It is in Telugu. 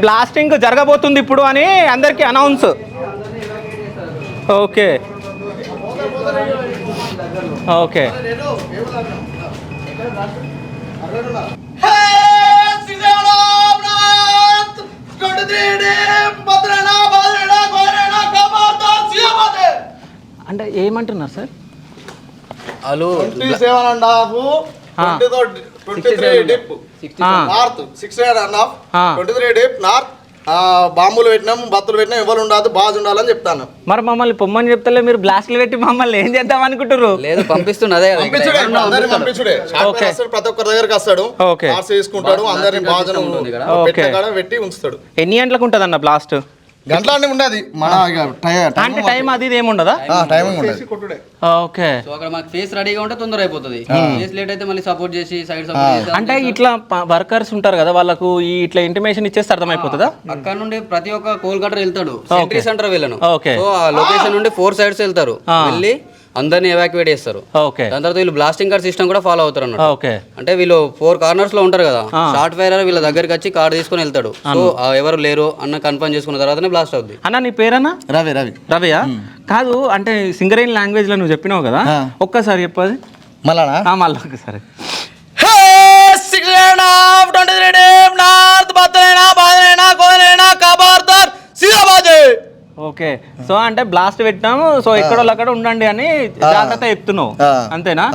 బ్లాస్టింగ్ జరగబోతుంది ఇప్పుడు అని అందరికీ అనౌన్స్. ఓకే ఓకే అంటే ఏమంటున్నారు సార్? వాళ్ళు 23 డీప్ నార్త్ బాంబులు పెట్టినాం, బత్తులు పెట్టినాం, ఎవరు ఉండదు బాజు ఉండాలని చెప్తాను. మరి మమ్మల్ని పొమ్మని చెప్తలే, మీరు బ్లాస్ట్లు పెట్టి మమ్మల్ని ఏం చేద్దాం అనుకుంటారు? లేదు పంపిస్తున్నా, అదే పంపించుడే ప్రతి ఒక్కరి దగ్గరికి వస్తాడు, తీసుకుంటాడు, అందరిని బాజు పెట్టి ఉంచుతాడు. ఎన్ని గంటలకు ఉంటుంది అన్న బ్లాస్ట్? గంటల ఉండదు మన అంటే టైం అది ఇది ఏముండదా? Timing okay. సో అక్కడ మనకి ఫేస్ రెడీగా ఉంటే తొందర అయిపోతుంది. ఫేస్ లేట్ అయితే మళ్ళీ సపోర్ట్ చేసి సైడ్ సపోర్ట్. అంటే ఇట్లా వర్కర్స్ ఉంటారు కదా, వాళ్ళకు ఇట్లా ఇంటిమేషన్ ఇచ్చేస్తే అర్థమైపోతుందా? అక్కడ నుండి ప్రతి ఒక్క కోల్ కటర్ వెళ్తాడు, సెంట్రీ సెంటర్ వెళ్ళను. ఓకే. సో ఆ లొకేషన్ నుండి 4 sides వెళ్తారు, వెళ్ళి అందరిని ఎవాక్యువేట్ చేస్తారు. ఓకే. దాని తర్వాత వీళ్ళు బ్లాస్టింగ్ కార్డ్ సిస్టమ్ కూడా ఫాలో అవుతారు అన్నమాట. ఓకే. అంటే వీళ్ళు 4 corners లో ఉంటారు కదా, షార్ట్ ఫైర్ వీళ్ళ దగ్గరికి వచ్చి కార్డు తీసుకొని వెళ్తాడు. సో ఎవరు లేరు అన్న కన్ఫర్మ్ చేసుకున్న తర్వాతనే బ్లాస్ట్ అవుతుంది. అన్న నీ పేరన్నా? రవియా? కాదు, అంటే సింగరేన్ లాంగ్వేజ్ లో నువ్వు చెప్పినావు కదా, ఒక్కసారి చెప్పది మళ్ళీ ఒకసారి. ఓకే. సో అంటే బ్లాస్ట్ పెట్టినాము, సో ఎక్కడో అక్కడ ఉండండి అని జాగ్రత్త చెప్తున్నావు, అంతేనా?